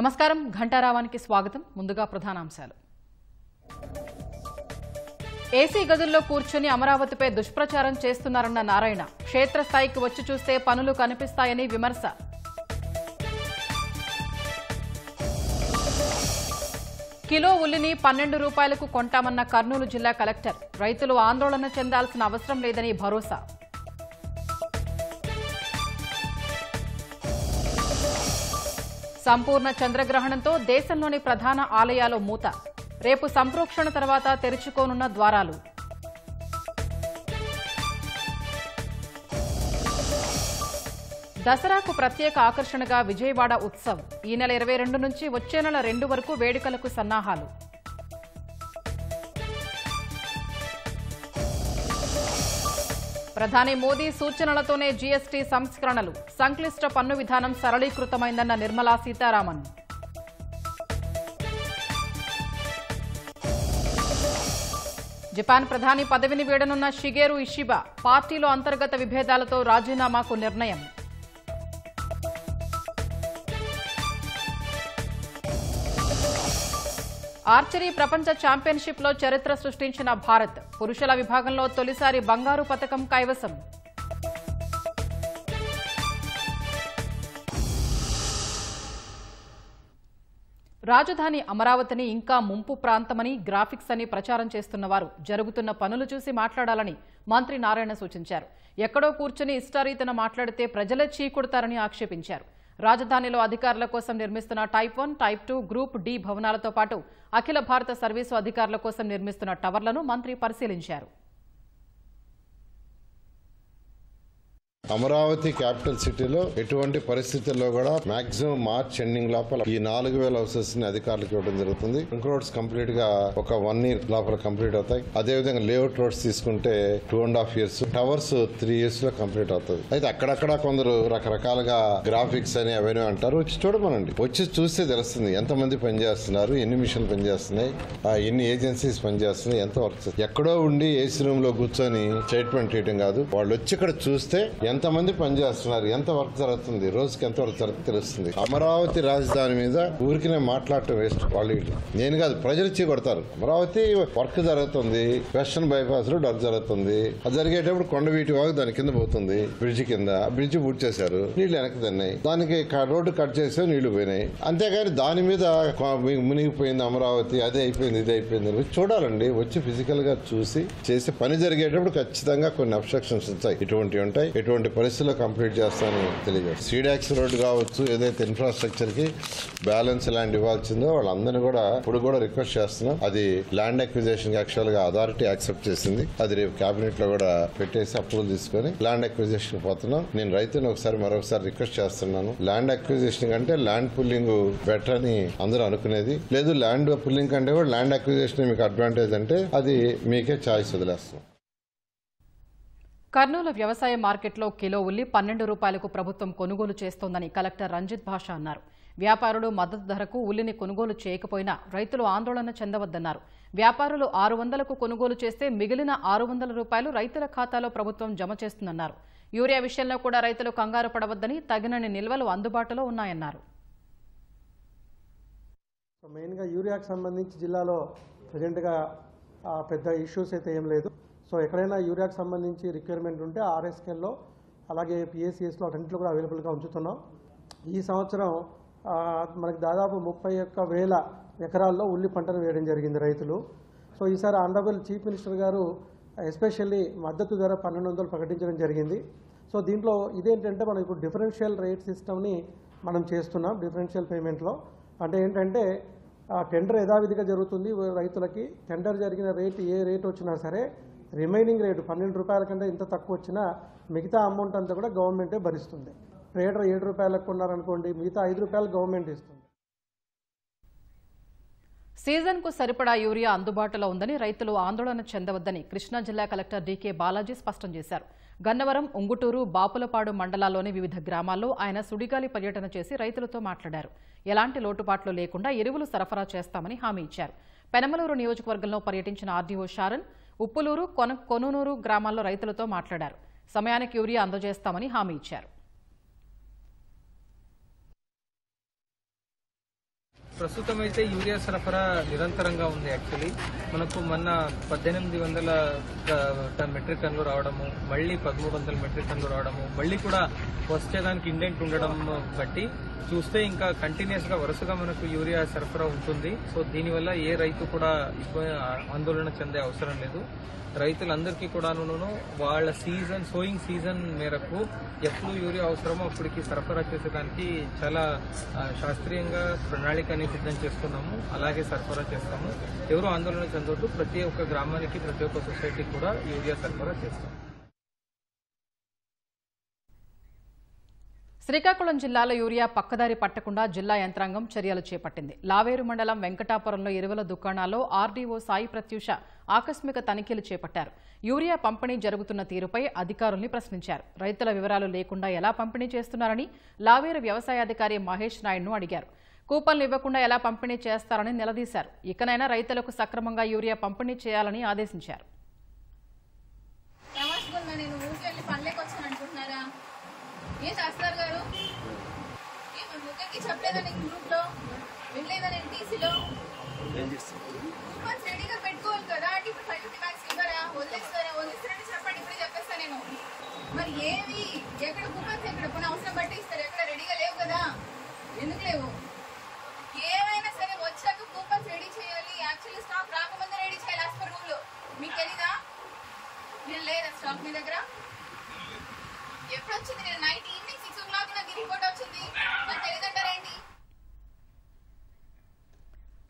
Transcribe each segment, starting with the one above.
నమస్కారం ఘంటారావానికి స్వాగతం. ముందుగా ప్రధానాంశాలు. ఏసీ గదుల్లో కూర్చుని అమరావతిపై దుష్ప్రచారం చేస్తున్నారన్న నారాయణ. క్షేత్రస్థాయికి వచ్చి చూస్తే పనులు కనిపిస్తాయని విమర్శ. కిలో ఉల్లిని 12 రూపాయలకు కొంటామన్న కర్నూలు జిల్లా కలెక్టర్. రైతులు ఆందోళన చెందాల్సిన అవసరం లేదని భరోసా. సంపూర్ణ చంద్రగ్రహణంతో దేశంలోని ప్రధాన ఆలయాలు మూత. రేపు సంప్రోక్షణ తర్వాత తెరుచుకోనున్న ద్వారాలు. దసరాకు ప్రత్యేక ఆకర్షణగా విజయవాడ ఉత్సవ్. ఈ నెల 22 నుంచి వచ్చే నెల 2 వరకు వేడుకలకు సన్నాహాలు. ప్రధాని మోదీ సూచనలతోనే జీఎస్టీ సంస్కరణలు. సంక్లిష్ట పన్ను విధానం సరళీకృతమైందన్న నిర్మలా సీతారామన్. జపాన్ ప్రధాని పదవిని వీడనున్న షిగేరు ఇషిబా. పార్టీలో అంతర్గత విభేదాలతో రాజీనామాకు నిర్ణయం. ఆర్చరీ ప్రపంచ ఛాంపియన్షిప్లో చరిత్ర సృష్టించిన భారత్. పురుషుల విభాగంలో తొలిసారి బంగారు పతకం కైవసం. రాజధాని అమరావతిని ఇంకా ముంపు ప్రాంతమని, గ్రాఫిక్స్ అని ప్రచారం చేస్తున్నవారు జరుగుతున్న పనులు చూసి మాట్లాడాలని మంత్రి నారాయణ సూచించారు. ఎక్కడో కూర్చుని ఇష్టారీతన మాట్లాడితే ప్రజలే చీకొడతారని ఆక్షేపించారు. రాజధానిలో అధికారుల కోసం నిర్మిస్తున్న టైప్ 1, టైప్ 2, గ్రూప్ డి భవనాలతో పాటు అఖిల భారత సర్వీసు అధికారుల కోసం నిర్మిస్తున్న టవర్లను మంత్రి పరిశీలించారు. అమరావతి క్యాపిటల్ సిటీలో ఎటువంటి పరిస్థితుల్లో కూడా మాక్సిమం మార్చ్ ఎండింగ్ లోపల ఈ 4000 హౌసెస్ ని అధికారులకు ఇవ్వడం జరుగుతుంది. రింగ్ రోడ్స్ కంప్లీట్ గా ఒక 1 year లోపల కంప్లీట్ అవుతాయి. అదేవిధంగా లేఅవుట్ రోడ్స్ తీసుకుంటే 2.5 years, టవర్స్ 3 years లో కంప్లీట్ అవుతుంది. అయితే అక్కడక్కడ కొందరు రకరకాలుగా గ్రాఫిక్స్ అని అవన్నీ అంటారు. వచ్చి చూడమనండి, వచ్చి చూస్తే తెలుస్తుంది ఎంతమంది పనిచేస్తున్నారు, ఎన్ని మిషన్లు పనిచేస్తున్నాయి, ఎన్ని ఏజెన్సీస్ పనిచేస్తున్నాయి, ఎంత వర్క్. ఎక్కడో ఉండి ఏసీ రూమ్ లో కూర్చొని స్టేట్మెంట్ చేయడం కాదు. వాళ్ళు వచ్చి ఇక్కడ చూస్తే ఎంతమంది పనిచేస్తున్నారు, ఎంత వర్క్ జరుగుతుంది, రోజుకి ఎంత వర్క్ జరుగుతుంది తెలుస్తుంది. అమరావతి రాజధాని మీద ఊరికినే మాట్లాడటం వేస్ట్. వాళ్ళు నేను కాదు, ప్రజలు ఇచ్చి కొడతారు. అమరావతి వర్క్ జరుగుతుంది, వెస్టర్న్ బైపాస్ లో వర్క్ జరుగుతుంది. అది జరిగేటప్పుడు కొండవీటి వాగు దాని కింద పోతుంది, బ్రిడ్జ్ కింద. బ్రిడ్జ్ పూర్తి చేశారు, నీళ్లు వెనక్కి తిన్నాయి. దానికి రోడ్డు కట్ చేస్తే నీళ్లు పోయినాయి. అంతేగాని దాని మీద మునిగిపోయింది అమరావతి, అదే అయిపోయింది, ఇది అయిపోయింది. చూడాలండి, వచ్చి ఫిజికల్ గా చూసి చేసే పని జరిగేటప్పుడు ఖచ్చితంగా కొన్ని అబ్స్ట్రక్షన్స్ ఉంటాయి, ఇటువంటివి ఉంటాయి. ఎటువంటి పరిస్థితుల్లో కంప్లీట్ చేస్తానని తెలియజేస్తారు. సీడాక్స్ రోడ్డు కావచ్చు, ఏదైతే ఇన్ఫ్రాస్ట్రక్చర్ కి బ్యాలెన్స్ ల్యాండ్ ఇవ్వాల్సిందో వాళ్ళందరినీ కూడా ఇప్పుడు కూడా రిక్వెస్ట్ చేస్తున్నాం. అది ల్యాండ్ అక్విజిషన్ యాక్చువల్ గా అథారిటీ యాక్సెప్ట్ చేసింది. అది రేపు కేబినెట్ లో కూడా పెట్టేసి అప్రూవల్ తీసుకొని ల్యాండ్ అక్విజిషన్ పోతున్నాం. నేను రైతుని మరొకసారి రిక్వెస్ట్ చేస్తున్నాను. ల్యాండ్ అక్విజిషన్ కంటే ల్యాండ్ పుల్లింగ్ బెటర్ అని అందరూ అనుకునేది లేదు. ల్యాండ్ పుల్లింగ్ కంటే కూడా ల్యాండ్ అక్విజిషన్ మీకు అడ్వాంటేజ్ అంటే అది మీకే ఛాయిస్ వదిలేస్తున్నాం. కర్నూలు వ్యవసాయ మార్కెట్లో కిలో ఉల్లి 12 రూపాయలకు ప్రభుత్వం కొనుగోలు చేస్తోందని కలెక్టర్ రంజిత్ భాషా అన్నారు. వ్యాపారులు మద్దతు ధరకు ఉల్లిని కొనుగోలు చేయకపోయినా రైతులు ఆందోళన చెందవద్దన్నారు. వ్యాపారులు 600కు కొనుగోలు చేస్తే మిగిలిన 600 రూపాయలు రైతుల ఖాతాలో ప్రభుత్వం జమ చేస్తుందన్నారు. యూరియా విషయంలో కూడా రైతులు కంగారు పడవద్దని, తగినన్ని నిల్వలు అందుబాటులో ఉన్నాయన్నారు. మెయిన్గా యూరియాకు సంబంధించి జిల్లాలో ప్రజెంట్గా పెద్ద ఇష్యూస్ అయితే ఏం లేదు. సో ఎక్కడైనా యూరియాకు సంబంధించి రిక్వైర్మెంట్ ఉంటే ఆర్ఎస్కేల్లో అలాగే పిఎస్సిఎస్లో అన్నింటిలో కూడా అవైలబుల్గా ఉంచుతున్నాం. ఈ సంవత్సరం మనకి దాదాపు 31,000 ఎకరాల్లో ఉల్లి పంటను వేయడం జరిగింది రైతులు. సో ఈసారి ఆనరబుల్ చీఫ్ మినిస్టర్ గారు ఎస్పెషల్లీ మద్దతు ధర 1200 ప్రకటించడం జరిగింది. సో దీంట్లో ఇదేంటంటే మనం ఇప్పుడు డిఫరెన్షియల్ రేట్ సిస్టమ్ని మనం చేస్తున్నాం. డిఫరెన్షియల్ పేమెంట్లో అంటే ఏంటంటే టెండర్ యథావిధిగా జరుగుతుంది. రైతులకి టెండర్ జరిగిన రేటు ఏ రేట్ వచ్చినా సరే రిమైనింగ్ రేటు 12 రూపాయల కంటే ఇంత తక్కువ వచ్చినా మిగతా అమౌంట్ అంతా కూడా గవర్నమెంటే భరిస్తుంది. ట్రేడర్ 7 రూపాయలకు కొన్నారనుకోండి, మిగతా 5 రూపాయలు గవర్నమెంట్ ఇస్తుంది. సీజన్కు సరిపడా యూరియా అందుబాటులో ఉందని, రైతులు ఆందోళన చెందవద్దని కృష్ణా జిల్లా కలెక్టర్ డీకే బాలాజీ స్పష్టం చేశారు. గన్నవరం, ఉంగుటూరు, బాపులపాడు మండలాల్లోని వివిధ గ్రామాల్లో ఆయన సుడిగాలి పర్యటన చేసి రైతులతో మాట్లాడారు. ఎలాంటి లోటుపాట్లు లేకుండా ఎరువులు సరఫరా చేస్తామని హామీ ఇచ్చారు. పెనమలూరు నియోజకవర్గంలో పర్యటించిన ఆర్డీఓ షారన్ ఉప్పులూరు, కొనూనూరు గ్రామాల్లో రైతులతో మాట్లాడారు. సమయానికి యూరియా అందజేస్తామని హామీ ఇచ్చారు. ప్రస్తుతం అయితే యూరియా సరఫరా నిరంతరంగా ఉంది. యాక్చువల్లీ మనకు మొన్న 1800 మెట్రిక్ టన్నులు రావడము, మళ్ళీ 1300 మెట్రిక్ టన్నులు రావడము, మళ్ళీ కూడా వచ్చేదానికి ఇండెంట్ ఉండడం బట్టి చూస్తే ఇంకా కంటిన్యూస్ గా వరుసగా మనకు యూరియా సరఫరా ఉంటుంది. సో దీనివల్ల ఏ రైతు కూడా ఆందోళన చెందే అవసరం లేదు. రైతులందరికీ కూడాను వాళ్ళ సోయింగ్ సీజన్ మేరకు ఎప్పుడు యూరియా అవసరమో అప్పటికి సరఫరా చేసేదానికి చాలా శాస్త్రీయంగా ప్రణాళికని సిద్ధం చేసుకున్నాము. అలాగే సరఫరా చేస్తాము. ఎవరు ఆందోళన చెందొద్దు. ప్రతి ఒక్క గ్రామానికి, ప్రతి ఒక్క సొసైటీకి కూడా యూరియా సరఫరా చేస్తాం. శ్రీకాకుళం జిల్లాలో యూరియా పక్కదారి పట్టకుండా జిల్లా యంత్రాంగం చర్యలు చేపట్టింది. లావేరు మండలం వెంకటాపురంలో ఎరువుల దుకాణాల్లో ఆర్డీఓ సాయి ప్రత్యూష ఆకస్మిక తనిఖీలు చేపట్టారు. యూరియా పంపిణీ జరుగుతున్న తీరుపై అధికారుల్ని ప్రశ్నించారు. రైతుల వివరాలు లేకుండా ఎలా పంపిణీ చేస్తున్నారని లావేరు వ్యవసాయాధికారి మహేష్ నాయుడును అడిగారు. కూపన్లు ఇవ్వకుండా ఎలా పంపిణీ చేస్తారని నిలదీశారు. ఇకనైనా రైతులకు సక్రమంగా యూరియా పంపిణీ చేయాలని ఆదేశించారు. ఏం చేస్తారు గారు? ముఖ్యంగా చెప్పలేదా నేను గ్రూప్ లో, వినలేదా నేను టీసీలో? కూపన్స్ రెడీగా పెట్టుకోవాలి కదా. అంటే ఇప్పుడు 550 బ్యాగ్స్ ఇవ్వరా? వదిలేస్తారని చెప్పండి. ఇప్పుడే చెప్పేస్తా నేను. మరి ఏవి ఎక్కడ కూపన్స్ ఎక్కడ కొన్ని అవసరం బట్టి ఇస్తారు, ఎక్కడ రెడీగా లేవు కదా. ఎందుకు లేవు? ఏమైనా సరే వచ్చాక కూపన్స్ రెడీ చేయాలి. యాక్చువల్లీ స్టాక్ రాకముందే రెడీ చేయాలి యాజ్ పర్ రూల్. మీకు తెలీదా? నేను లేదా స్టాక్ మీ దగ్గర? ఎప్పుడు వచ్చింది? నేను నైట్ ఈవినింగ్ 6 o'clock నాకు రిపోర్ట్ వచ్చింది. నాకు తెలియదంటారేంటి?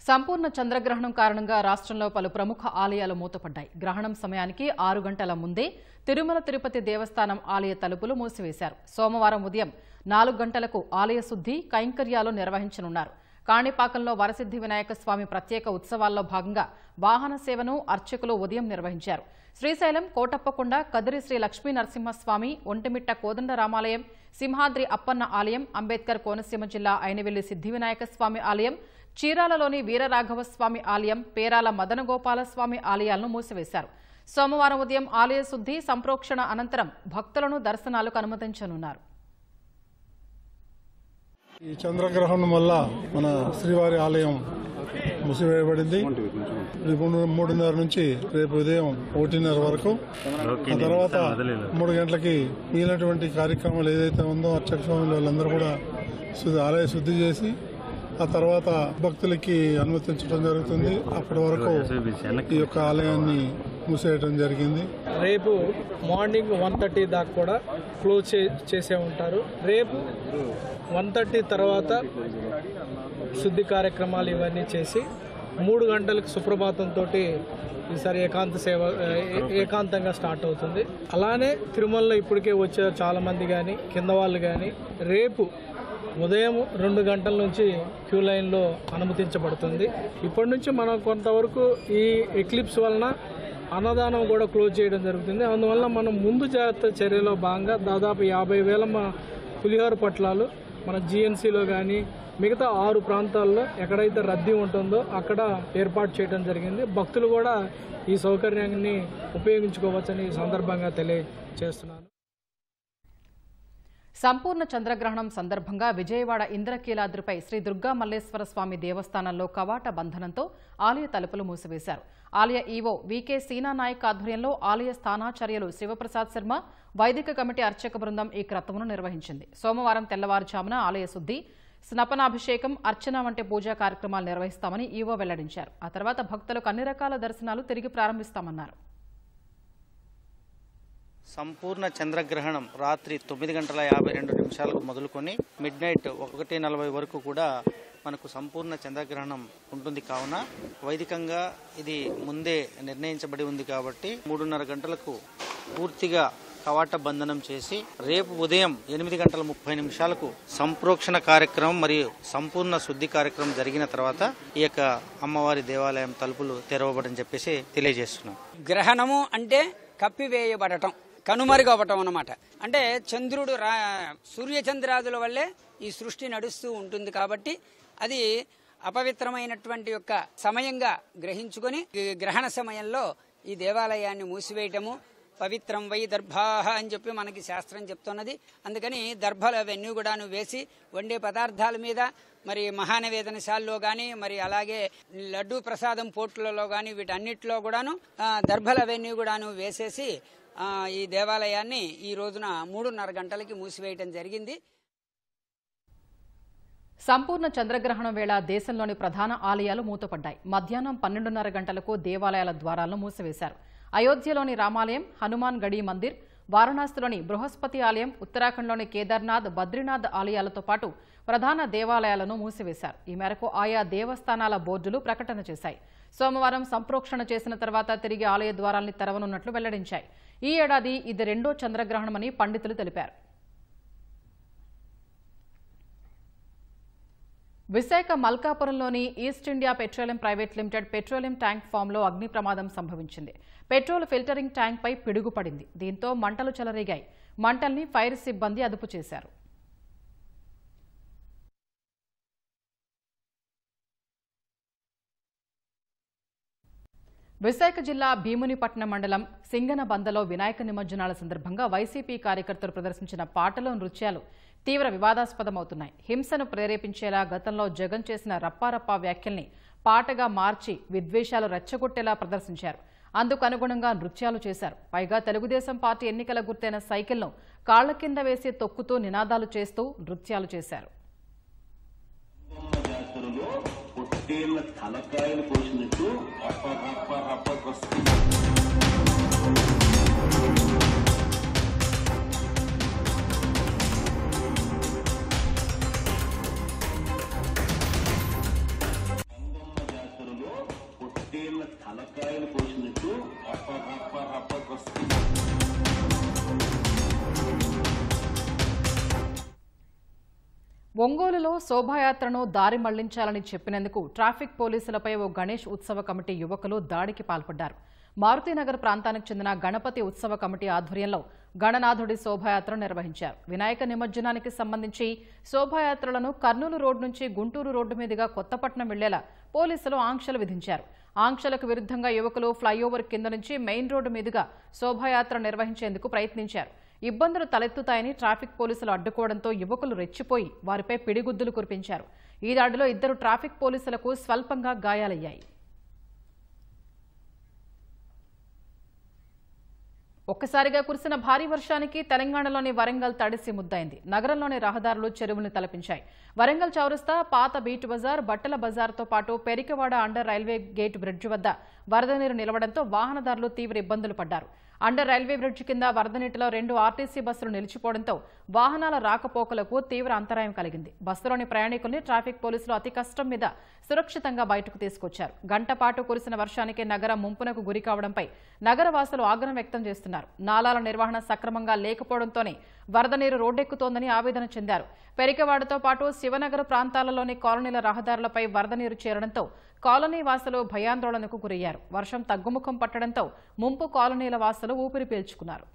సంపూర్ణ చంద్రగ్రహణం కారణంగా రాష్ట్రంలో పలు ప్రముఖ ఆలయాలు మూతపడ్డాయి. గ్రహణం సమయానికి 6 గంటల ముందే తిరుమల తిరుపతి దేవస్థానం ఆలయ తలుపులు మూసివేశారు. సోమవారం ఉదయం 4 గంటలకు ఆలయ శుద్ధి కైంకర్యాలు నిర్వహించనున్నారు. కాణిపాకంలో వరసిద్ధి వినాయక స్వామి ప్రత్యేక ఉత్సవాల్లో భాగంగా వాహన సేవను అర్చకులు ఉదయం నిర్వహించారు. శ్రీశైలం కోటప్పకొండ కదిరి శ్రీ లక్ష్మీ నరసింహస్వామి, ఒంటిమిట్ట కోదండ రామాలయం, సింహాద్రి అప్పన్న ఆలయం, అంబేద్కర్ కోనసీమ జిల్లా ఐనవెల్లి సిద్ధి వినాయక స్వామి ఆలయం, చీరాలలోని వీరరాఘవస్వామి ఆలయం, పేరాల మదనగోపాల స్వామి ఆలయాలను మూసివేశారు. సోమవారం ఉదయం ఆలయ శుద్ధి సంప్రోక్షణ అనంతరం భక్తులను దర్శనాలకు అనుమతించనున్నారు. ఈ చంద్రగ్రహణం వల్ల మన శ్రీవారి ఆలయం మూసివేయబడింది. 3:30 నుంచి రేపు ఉదయం 1:30 వరకు. ఆ తర్వాత 3 గంటలకి మిగిలినటువంటి కార్యక్రమాలు ఏదైతే ఉందో అర్చక స్వాములు వాళ్ళందరూ కూడా ఆలయ శుద్ధి చేసి ఆ తర్వాత భక్తులకి అనుమతించడం జరుగుతుంది. అప్పటి వరకు ఈ యొక్క ఆలయాన్ని మూసేయడం జరిగింది. రేపు మార్నింగ్ 1:30 దాకా కూడా క్లోజ్ చేసే ఉంటారు. రేపు 1:30 తర్వాత శుద్ధి కార్యక్రమాలు ఇవన్నీ చేసి 3 గంటలకు సుప్రభాతంతో ఈసారి ఏకాంతంగా స్టార్ట్ అవుతుంది. అలానే తిరుమలలో ఇప్పటికే వచ్చే చాలా మంది కానీ కింద వాళ్ళు కానీ రేపు ఉదయం 2 గంటల నుంచి క్యూ లైన్లో అనుమతించబడుతుంది. ఇప్పటి నుంచి మనం కొంతవరకు ఈ ఎక్లిప్స్ వలన అన్నదానం కూడా క్లోజ్ చేయడం జరుగుతుంది. అందువల్ల మనం ముందు జాగ్రత్త చర్యలో భాగంగా దాదాపు 50,000 పులిహోర పొట్లాలు మన జిఎన్సీలో కానీ మిగతా 6 ప్రాంతాల్లో ఎక్కడైతే రద్దీ ఉంటుందో అక్కడ ఏర్పాటు చేయడం జరిగింది. భక్తులు కూడా ఈ సౌకర్యాన్ని ఉపయోగించుకోవచ్చని ఈ సందర్భంగా తెలియజేస్తున్నాను. సంపూర్ణ చంద్రగ్రహణం సందర్భంగా విజయవాడ ఇంద్రకీలాద్రిపై శ్రీ దుర్గా మల్లేశ్వర స్వామి దేవస్థానంలో కవాట బంధనంతో ఆలయ తలుపులు మూసివేశారు. ఆలయ ఈవో వికే సీనా నాయక్ ఆధ్వర్యంలో ఆలయ స్థానాచార్యులు శివప్రసాద్ శర్మ, వైదిక కమిటీ అర్చక బృందం ఈ క్రతువును నిర్వహించింది. సోమవారం తెల్లవారుజామున ఆలయ శుద్ధి, స్నపనాభిషేకం, అర్చన వంటి పూజా కార్యక్రమాలు నిర్వహిస్తామని ఈవో వెల్లడించారు. ఆ తర్వాత భక్తులకు అన్ని రకాల దర్శనాలు తిరిగి ప్రారంభిస్తామన్నారు. సంపూర్ణ చంద్రగ్రహణం రాత్రి 9:52 మొదలుకొని మిడ్నైట్ 1:40 వరకు కూడా మనకు సంపూర్ణ చంద్రగ్రహణం ఉంటుంది. కావున వైదికంగా ఇది ముందే నిర్ణయించబడి ఉంది కాబట్టి 3:30 గంటలకు పూర్తిగా కవాట బంధనం చేసి రేపు ఉదయం 8:30 సంప్రోక్షణ కార్యక్రమం మరియు సంపూర్ణ శుద్ధి కార్యక్రమం జరిగిన తర్వాత ఈ యొక్క అమ్మవారి దేవాలయం తలుపులు తెరవబడని చెప్పేసి తెలియజేస్తున్నాం. గ్రహణము అంటే కప్పివేయబడటం, కనుమరుగవటం అన్నమాట. అంటే చంద్రుడు సూర్యచంద్రాదుల వల్లే ఈ సృష్టి నడుస్తూ ఉంటుంది కాబట్టి అది అపవిత్రమైనటువంటి యొక్క సమయంగా గ్రహించుకొని గ్రహణ సమయంలో ఈ దేవాలయాన్ని మూసివేయటము, పవిత్రం వై దర్భాహ అని చెప్పి మనకి శాస్త్రం చెప్తున్నది. అందుకని దర్భలు అవన్నీ కూడాను వేసి వండే పదార్థాల మీద మరి మహానవేదనశాలలో కానీ మరి అలాగే లడ్డూ ప్రసాదం పోట్లలో కానీ వీటన్నిటిలో కూడాను దర్భలు అవన్నీ కూడాను వేసేసి ఈ దేవాలయాన్ని ఈ రోజున 3:30 గంటలకి మూసివేయడం జరిగింది. సంపూర్ణ చంద్రగ్రహణం వేళ దేశంలోని ప్రధాన ఆలయాలు మూతపడ్డాయి. మధ్యాహ్నం 12:30 గంటలకు దేవాలయాల ద్వారాలను మూసివేశారు. అయోధ్యలోని రామాలయం, హనుమాన్ గడి మందిర్, వారణాసిలోని బృహస్పతి ఆలయం, ఉత్తరాఖండ్లోని కేదార్నాథ్, బద్రీనాథ్ ఆలయాలతో పాటు ప్రధాన దేవాలయాలను మూసివేశారు. ఈ మేరకు ఆయా దేవస్థానాల బోర్డులు ప్రకటన చేశాయి. సోమవారం సంప్రోక్షణ చేసిన తర్వాత తిరిగి ఆలయ ద్వారాల్ని తెరవనున్నట్లు వెల్లడించాయి. ఈ ఏడాది ఇది 2వ చంద్రగ్రహణమని పండితులు తెలిపారు. విశాఖ మల్కాపురంలోని East India petroleum private limited petroleum tank ఫామ్లో అగ్ని ప్రమాదం సంభవించింది. పెట్రోల్ ఫిల్టరింగ్ ట్యాంక్పై పిడుగుపడింది. దీంతో మంటలు చెలరేగాయి. మంటల్ని ఫైర్ సిబ్బంది అదుపు చేశారు. విశాఖ జిల్లా భీమునిపట్నం మండలం సింగనబందలో వినాయక నిమజ్జనాల సందర్భంగా వైసీపీ కార్యకర్తలు ప్రదర్శించిన పాటలు, నృత్యాలు తీవ్ర వివాదాస్పదమవుతున్నాయి. హింసను ప్రేరేపించేలా గతంలో జగన్ చేసిన రప్పారప్పా వ్యాఖ్యల్ని పాటగా మార్చి విద్వేషాలు రెచ్చగొట్టేలా ప్రదర్శించారు. అందుకు అనుగుణంగా నృత్యాలు చేశారు. పైగా తెలుగుదేశం పార్టీ ఎన్నికల గుర్తైన సైకిల్ను కాళ్ల కింద వేసి తొక్కుతూ నినాదాలు చేస్తూ నృత్యాలు చేశారు. ఒంగోలులో శోభాయాత్రను దారి మళ్లించాలని చెప్పినందుకు ట్రాఫిక్ పోలీసులపై ఓ గణేష్ ఉత్సవ కమిటీ యువకులు దాడికి పాల్పడ్డారు. మారుతీనగర్ ప్రాంతానికి చెందిన గణపతి ఉత్సవ కమిటీ ఆధ్వర్యంలో గణనాథుడి శోభాయాత్ర నిర్వహించారు. వినాయక నిమజ్జనానికి సంబంధించి శోభాయాత్రలను కర్నూలు రోడ్డు నుంచి గుంటూరు రోడ్డు మీదుగా కొత్తపట్నం వెళ్లేలా పోలీసులు ఆంక్షలు విధించారు. ఆంక్షలకు విరుద్ధంగా యువకులు ఫ్లైఓవర్ కింద నుంచి మెయిన్ రోడ్డు మీదుగా శోభాయాత్ర నిర్వహించేందుకు ప్రయత్నించారు. ఇబ్బందులు తలెత్తుతాయని ట్రాఫిక్ పోలీసులు అడ్డుకోవడంతో యువకులు రెచ్చిపోయి వారిపై పిడిగుద్దులు కురిపించారు. ఈ దాడిలో 2 ట్రాఫిక్ పోలీసులకు స్వల్పంగా గాయాలయ్యాయి. ఒక్కసారిగా కురిసిన భారీ వర్షానికి తెలంగాణలోని వరంగల్ తడిసి ముద్దైంది. నగరంలోని రహదారులు చెరువుల్ని తలపించాయి. వరంగల్ చౌరస్తా, పాత బీట్ బజార్, బట్టల బజార్తో పాటు పెరికవాడ అండర్ రైల్వే గేట్ బ్రిడ్జ్ వద్ద వరద నీరు నిలవడంతో వాహనదారులు తీవ్ర ఇబ్బందులు పడ్డారు. అండర్ రైల్వే బ్రిడ్జ్ కింద వరద నీటిలో 2 ఆర్టీసీ బస్సులు నిలిచిపోవడంతో వాహనాల రాకపోకలకు తీవ్ర అంతరాయం కలిగింది. బస్సులోని ప్రయాణికుల్ని ట్రాఫిక్ పోలీసులు అతి కష్టం మీద సురక్షితంగా బయటకు తీసుకొచ్చారు. గంట పాటు కురిసిన వర్షానికి నగరం ముంపునకు గురి కావడంపై నగరవాసులు ఆగ్రహం వ్యక్తం చేస్తున్నారు. నాలాల నిర్వహణ సక్రమంగా లేకపోవడంతోనే వరద నీరు రోడ్డెక్కుతోందని ఆవేదన చెందారు. పెరికవాడతో పాటు శివనగర్ ప్రాంతాలలోని కాలనీల రహదారులపై వరద నీరు చేరడంతో కాలనీ వాసులు భయాందోళనకు గురయ్యారు. వర్షం తగ్గుముఖం పట్టడంతో ముంపు కాలనీల వాసులు ఊపిరి పీల్చుకున్నారు.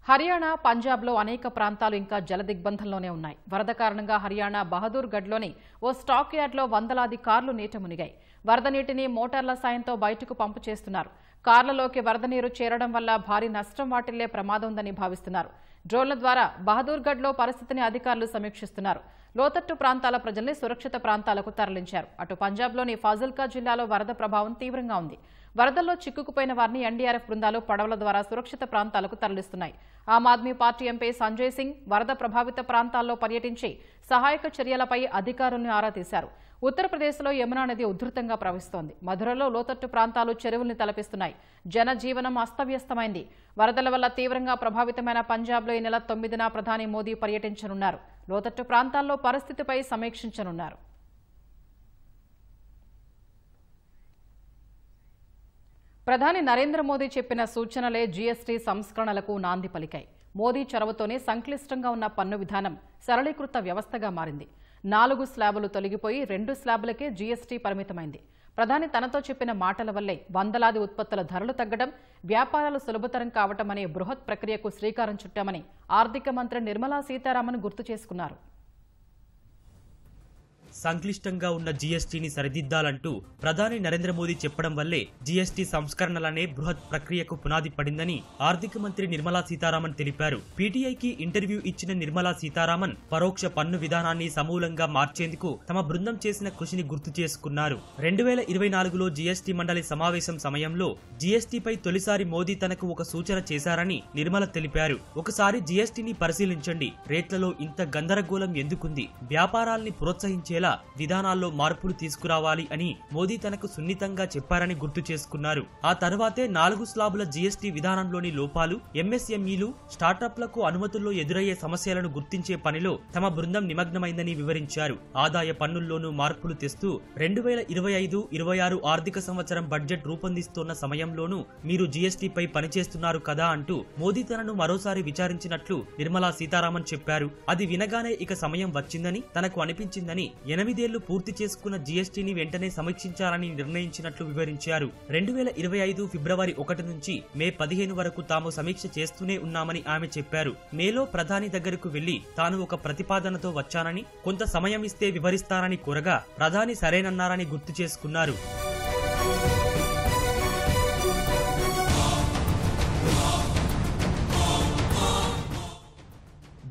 హర్యానా, పంజాబ్లో అనేక ప్రాంతాలు ఇంకా జలదిగ్బంధంలోనే ఉన్నాయి. వరద కారణంగా హర్యానా బహదూర్గఢ్లోని ఓ స్టాక్ యార్డ్లో వందలాది కార్లు నీట మునిగాయి. వరద నీటిని మోటార్ల సాయంతో బయటకు పంపు చేస్తున్నారు. కార్లలోకి వరద నీరు చేరడం వల్ల భారీ నష్టం వాటిల్లే ప్రమాదం ఉందని భావిస్తున్నారు. డ్రోన్ల ద్వారా బహదూర్గఢ్లో పరిస్థితిని అధికారులు సమీక్షిస్తున్నారు. లోతట్టు ప్రాంతాల ప్రజల్ని సురక్షిత ప్రాంతాలకు తరలించారు. అటు పంజాబ్లోని ఫాజిల్కా జిల్లాలో వరద ప్రభావం తీవ్రంగా ఉంది. వరదల్లో చిక్కుకుపోయిన వారిని ఎన్డీఆర్ఎఫ్ బృందాలు పడవల ద్వారా సురక్షిత ప్రాంతాలకు తరలిస్తున్నాయి. ఆమ్ ఆద్మీ పార్టీ ఎంపీ సంజయ్ సింగ్ వరద ప్రభావిత ప్రాంతాల్లో పర్యటించి సహాయక చర్యలపై అధికారులను ఆరా తీశారు. ఉత్తరప్రదేశ్లో యమునా నది ఉధృతంగా ప్రవహిస్తోంది. మధురలో లోతట్టు ప్రాంతాలు చెరువుల్ని తలపిస్తున్నాయి. జనజీవనం అస్తవ్యస్తమైంది. వరదల వల్ల తీవ్రంగా ప్రభావితమైన పంజాబ్లో ఈ నెల 9న ప్రధాని మోదీ పర్యటించనున్నారు. లోతట్టు ప్రాంతాల్లో పరిస్థితిపై సమీక్షించనున్నారు. ప్రధాని నరేంద్ర మోదీ చెప్పిన సూచనలే జీఎస్టీ సంస్కరణలకు నాంది పలికాయి. మోదీ చొరవతోనే సంక్లిష్టంగా ఉన్న పన్ను విధానం సరళీకృత వ్యవస్థగా మారింది. 4 స్లాబులు తొలగిపోయి 2 స్లాబులకే జీఎస్టీ పరిమితమైంది. ప్రధాని తనతో చెప్పిన మాటల వల్లే వందలాది ఉత్పత్తుల ధరలు తగ్గడం, వ్యాపారాలు సులభతరం కావటం అనే బృహత్ ప్రక్రియకు శ్రీకారం చుట్టామని ఆర్థిక మంత్రి నిర్మలా సీతారామన్ గుర్తు చేసుకున్నారు. సంక్లిష్టంగా ఉన్న జీఎస్టీని సరిదిద్దాలంటూ ప్రధాని నరేంద్ర మోదీ చెప్పడం వల్లే జీఎస్టీ సంస్కరణలనే బృహత్ ప్రక్రియకు పునాది పడిందని ఆర్థిక మంత్రి నిర్మలా సీతారామన్ తెలిపారు. పీటీఐకి ఇంటర్వ్యూ ఇచ్చిన నిర్మలా సీతారామన్ పరోక్ష పన్ను విధానాన్ని సమూలంగా మార్చేందుకు తమ బృందం చేసిన కృషిని గుర్తు చేసుకున్నారు. 2024లో జీఎస్టీ మండలి సమావేశం సమయంలో జీఎస్టీపై తొలిసారి మోదీ తనకు ఒక సూచన చేశారని నిర్మల తెలిపారు. ఒకసారి జీఎస్టీని పరిశీలించండి, రేట్లలో ఇంత గందరగోళం ఎందుకుంది, వ్యాపారాల్ని ప్రోత్సహించేలా విధానాల్లో మార్పులు తీసుకురావాలి అని మోదీ తనకు సున్నితంగా చెప్పారని గుర్తు చేసుకున్నారు. ఆ తర్వాతే 4 స్లాబుల జీఎస్టీ విధానంలోని లోపాలు, ఎంఎస్ఎంఈలు, స్టార్టప్లకు అనుమతుల్లో ఎదురయ్యే సమస్యలను గుర్తించే పనిలో తమ బృందం నిమగ్నమైందని వివరించారు. ఆదాయ పన్నుల్లోనూ మార్పులు తెస్తూ 2025-26 ఆర్థిక సంవత్సరం బడ్జెట్ రూపొందిస్తున్న సమయంలోనూ మీరు జీఎస్టీపై పనిచేస్తున్నారు కదా అంటూ మోదీ తనను మరోసారి విచారించినట్లు నిర్మలా సీతారామన్ చెప్పారు. అది వినగానే ఇక సమయం వచ్చిందని తనకు అనిపించిందని 8 ఏళ్లు పూర్తి చేసుకున్న జీఎస్టీని వెంటనే సమీక్షించాలని నిర్ణయించినట్లు వివరించారు. 2025 ఫిబ్రవరి 1 నుంచి మే 15 వరకు తాము సమీక్ష చేస్తూనే ఉన్నామని ఆమె చెప్పారు. మేలో ప్రధాని దగ్గరకు వెళ్లి తాను ఒక ప్రతిపాదనతో వచ్చానని, కొంత సమయం ఇస్తే వివరిస్తానని కోరగా ప్రధాని సరేనన్నారని గుర్తు చేసుకున్నారు.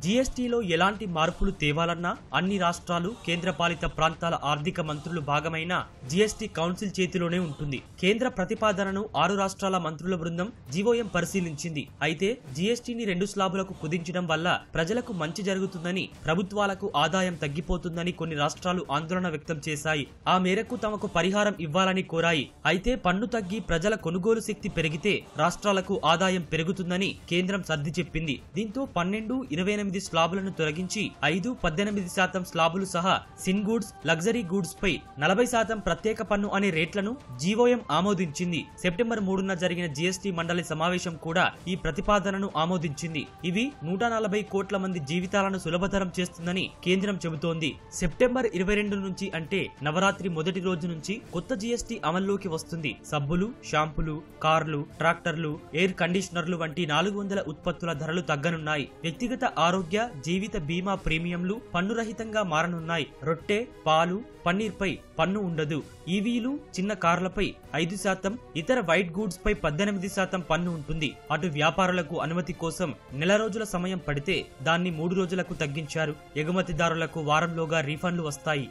జీఎస్టీలో ఎలాంటి మార్పులు తేవాలన్నా అన్ని రాష్ట్రాలు, కేంద్రపాలిత ప్రాంతాల ఆర్థిక మంత్రులు భాగమైన జీఎస్టీ కౌన్సిల్ చేతిలోనే ఉంటుంది. కేంద్ర ప్రతిపాదనను 6 రాష్ట్రాల మంత్రుల బృందం జీఓఎం పరిశీలించింది. అయితే జీఎస్టీని 2 స్లాబులకు కుదించడం వల్ల ప్రజలకు మంచి జరుగుతుందని, ప్రభుత్వాలకు ఆదాయం తగ్గిపోతుందని కొన్ని రాష్ట్రాలు ఆందోళన వ్యక్తం చేశాయి. ఆ మేరకు తమకు పరిహారం ఇవ్వాలని కోరాయి. అయితే పన్ను తగ్గి ప్రజల కొనుగోలు శక్తి పెరిగితే రాష్ట్రాలకు ఆదాయం పెరుగుతుందని కేంద్రం సర్ది చెప్పింది. దీంతో 12, 28 స్లాబులను తొలగించి 5-18% స్లాబులు సహా సిన్ గూడ్స్, లగ్జరీ గూడ్స్ పై 40% ప్రత్యేక పన్ను అనే రేట్లను జీఓఎం ఆమోదించింది. సెప్టెంబర్ 3న జరిగిన జీఎస్టీ మండలి సమావేశం కూడా ఈ ప్రతిపాదనను ఆమోదించింది. ఇవి 140 కోట్ల మంది జీవితాలను సులభతరం చేస్తుందని కేంద్రం చెబుతోంది. సెప్టెంబర్ 22 నుంచి అంటే నవరాత్రి మొదటి రోజు నుంచి కొత్త జీఎస్టీ అమల్లోకి వస్తుంది. సబ్బులు, షాంపులు, కార్లు, ట్రాక్టర్లు, ఎయిర్ కండిషనర్లు వంటి 400 ఉత్పత్తుల ధరలు తగ్గనున్నాయి. వ్యక్తిగత ఆరోగ్య, జీవిత బీమా ప్రీమియంలు పన్నురహితంగా మారనున్నాయి. రొట్టె, పాలు, పన్నీర్పై పన్ను ఉండదు. ఈవీలు, చిన్న కార్లపై 5%, ఇతర వైట్ గూడ్స్ పై 18% పన్ను ఉంటుంది. అటు వ్యాపారులకు అనుమతి కోసం నెల రోజుల సమయం పడితే దాన్ని 3 రోజులకు తగ్గించారు. ఎగుమతిదారులకు వారంలోగా రీఫండ్లు వస్తాయి.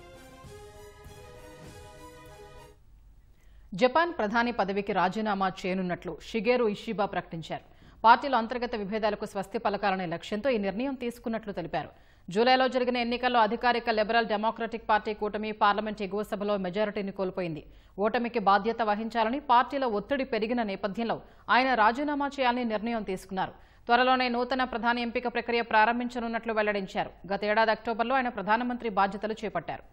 జపాన్ ప్రధాని పదవికి రాజీనామా చేయనున్నట్లు షిగేరు ఇషిబా ప్రకటించారు. పార్టీలో అంతర్గత విభేదాలకు స్వస్తి పలకాలనే లక్ష్యంతో ఈ నిర్ణయం తీసుకున్నట్లు తెలిపారు. జూలైలో జరిగిన ఎన్నికల్లో అధికారిక లిబరల్ డెమోక్రటిక్ పార్టీ కూటమి పార్లమెంట్ ఎగువ సభలో మెజారిటీని కోల్పోయింది. ఓటమికి బాధ్యత వహించాలని పార్టీలో ఒత్తిడి పెరిగిన నేపథ్యంలో ఆయన రాజీనామా చేయాలని నిర్ణయం తీసుకున్నారు. త్వరలోనే నూతన ప్రధాని ఎంపిక ప్రక్రియ ప్రారంభించనున్నట్లు వెల్లడించారు. గత ఏడాది అక్టోబర్లో ఆయన ప్రధానమంత్రి బాధ్యతలు చేపట్టారు.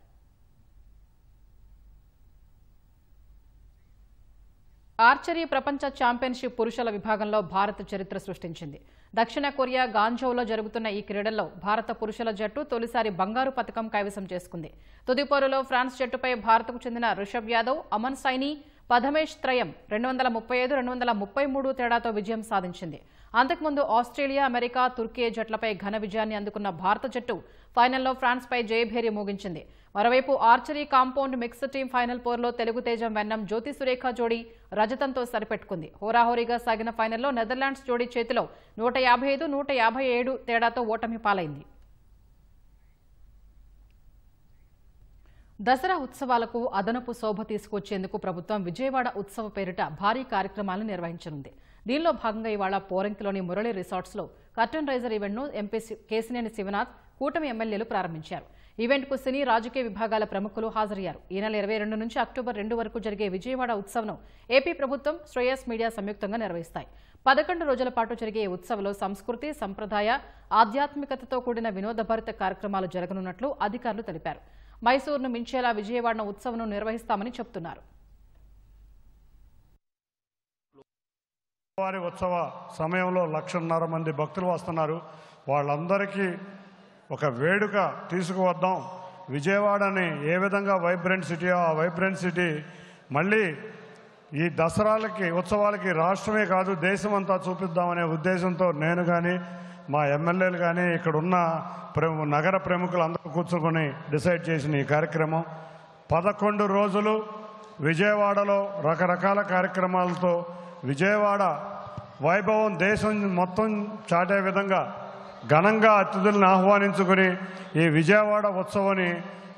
ఆర్చరీ ప్రపంచ ఛాంపియన్షిప్ పురుషుల విభాగంలో భారత్ చరిత్ర సృష్టించింది. దక్షిణ కొరియా గాంజౌలో జరుగుతున్న ఈ క్రీడల్లో భారత పురుషుల జట్టు తొలిసారి బంగారు పతకం కైవసం చేసుకుంది. తుది పోరులో ఫ్రాన్స్ జట్టుపై భారత్కు చెందిన రిషబ్ యాదవ్, అమన్ సైని, పదమేష్ త్రయం 235-233 తేడాతో విజయం సాధించింది. అంతకుముందు ఆస్ట్రేలియా, అమెరికా, తుర్కీ జట్లపై ఘన విజయాన్ని అందుకున్న భారత జట్టు ఫైనల్లో ఫ్రాన్స్పై జయభేరి మోగించింది. మరోవైపు archery compound mixed team final పోర్లో తెలుగు తేజం వెన్నం జ్యోతి సురేఖ జోడీ రజతంతో సరిపెట్టుకుంది. హోరాహోరీగా సాగిన ఫైనల్లో నెదర్లాండ్స్ జోడీ చేతిలో 155-157 తేడాతో ఓటమి పాలైంది. దసరా ఉత్సవాలకు అదనపు శోభ తీసుకొచ్చేందుకు ప్రభుత్వం విజయవాడ ఉత్సవ పేరిట భారీ కార్యక్రమాలను నిర్వహించనుంది. దీనిలో భాగంగా ఇవాళ పోరంకిలోని మురళి రిసార్ట్స్లో కర్టన్ రైజర్ ఈవెంట్ను ఎంపీ కేసినేని శివనాథ్, కూటమి ఎమ్మెల్యేలు ప్రారంభించారు. ఈవెంట్కు సినీ, రాజకీయ విభాగాల ప్రముఖులు హాజరయ్యారు. ఈ నెల 22 నుంచి అక్టోబర్ 2 వరకు జరిగే విజయవాడ ఉత్సవ్ను ఏపీ ప్రభుత్వం, శ్రేయస్ మీడియా సంయుక్తంగా నిర్వహిస్తాయి. 11 రోజుల పాటు జరిగే ఈ ఉత్సవంలో సంస్కృతి, సంప్రదాయ, ఆధ్యాత్మికతతో కూడిన వినోదభరిత కార్యక్రమాలు జరగనున్నట్లు అధికారులు తెలిపారు. మైసూరును మించేలా విజయవాడ ఉత్సవ్ను నిర్వహిస్తామని చెబుతున్నారు. వారి ఉత్సవ సమయంలో 1,50,000 మంది భక్తులు వస్తున్నారు. వాళ్ళందరికీ ఒక వేడుక తీసుకువద్దాం. విజయవాడని ఏ విధంగా వైబ్రెంట్ సిటీయో ఆ వైబ్రెంట్ సిటీ మళ్ళీ ఈ దసరాలకి, ఉత్సవాలకి రాష్ట్రమే కాదు దేశమంతా చూపిద్దామనే ఉద్దేశంతో నేను కానీ, మా ఎమ్మెల్యేలు కానీ ఇక్కడ ఉన్న నగర ప్రముఖులు అందరూ కూర్చుని డిసైడ్ చేసిన ఈ కార్యక్రమం 11 రోజులు విజయవాడలో రకరకాల కార్యక్రమాలతో విజయవాడ వైభవం దేశం మొత్తం చాటే విధంగా ఘనంగా అతిథులను ఆహ్వానించుకుని ఈ విజయవాడ ఉత్సవాన్ని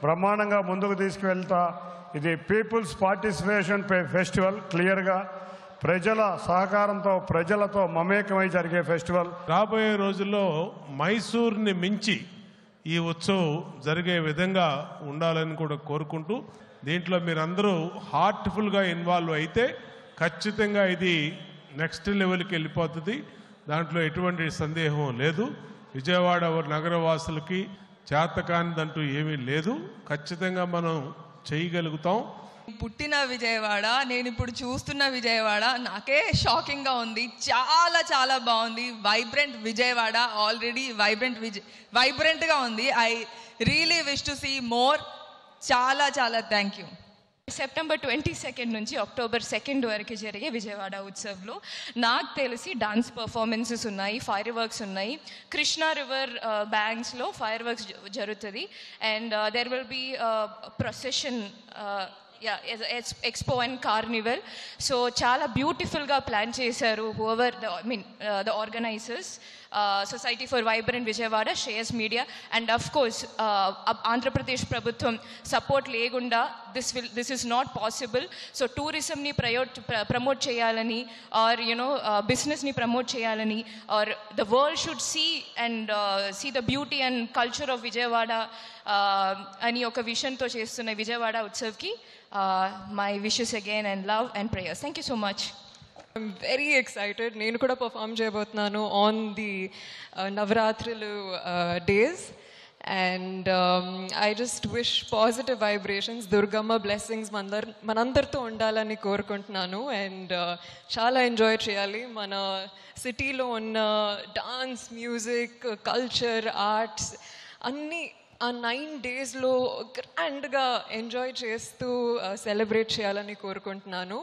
బ్రహ్మాండంగా ముందుకు తీసుకువెళ్తా ఇది పీపుల్స్ పార్టిసిపేషన్ ఫెస్టివల్, క్లియర్గా ప్రజల సహకారంతో ప్రజలతో మమేకమై జరిగే ఫెస్టివల్. రాబోయే రోజుల్లో మైసూర్ని మించి ఈ ఉత్సవం జరిగే విధంగా ఉండాలని కూడా కోరుకుంటూ దీంట్లో మీరందరూ హార్ట్ఫుల్గా ఇన్వాల్వ్ అయితే ఖచ్చితంగా ఇది నెక్స్ట్ లెవెల్కి వెళ్ళిపోతుంది. దాంట్లో ఎటువంటి సందేహం లేదు. విజయవాడ నగరవాసులకి చేతకానిదంటూ ఏమీ లేదు. ఖచ్చితంగా మనం చేయగలుగుతాం. పుట్టిన విజయవాడ, నేను ఇప్పుడు చూస్తున్న విజయవాడ నాకే షాకింగ్గా ఉంది. చాలా చాలా బాగుంది. వైబ్రెంట్ విజయవాడ, ఆల్రెడీ వైబ్రెంట్గా ఉంది. I really wish to see more. చాలా చాలా థ్యాంక్ యూ. సెప్టెంబర్ 22 నుంచి అక్టోబర్ 2 వరకు జరిగే విజయవాడ ఉత్సవ్లో నాకు తెలిసి డాన్స్ పర్ఫార్మెన్సెస్ ఉన్నాయి, ఫైర్ వర్క్స్ ఉన్నాయి. కృష్ణా రివర్ బ్యాంక్స్లో ఫైర్ వర్క్స్ జరుగుతుంది. And there will be procession, expo and carnival. So చాలా బ్యూటిఫుల్గా ప్లాన్ చేశారు the organisers, society for vibrant Vijayawada, Shreyas media and of course Andhra Pradesh ప్రభుత్వం సపోర్ట్ లేకుండా this is not possible. So టూరిజంని ప్రమోట్ చేయాలని, ఆర్ బిజినెస్ని ప్రమోట్ చేయాలని, or the world should see the beauty and culture of Vijayawada అని ఒక విషన్తో చేస్తున్న విజయవాడ ఉత్సవ్కి my wishes again and love and prayers. Thank you so much. I'm very excited. నేను కూడా పర్ఫామ్ చేయబోతున్నాను ఆన్ ది నవరాత్రులు days. And I just wish positive vibrations, Durgamma blessings మనందరితో ఉండాలని కోరుకుంటున్నాను. అండ్ చాలా ఎంజాయ్ చేయాలి. మన సిటీలో ఉన్న డాన్స్, మ్యూజిక్, కల్చర్, ఆర్ట్స్ అన్నీ ఆ 9 daysలో గ్రాండ్గా ఎంజాయ్ చేస్తూ సెలబ్రేట్ చేయాలని కోరుకుంటున్నాను.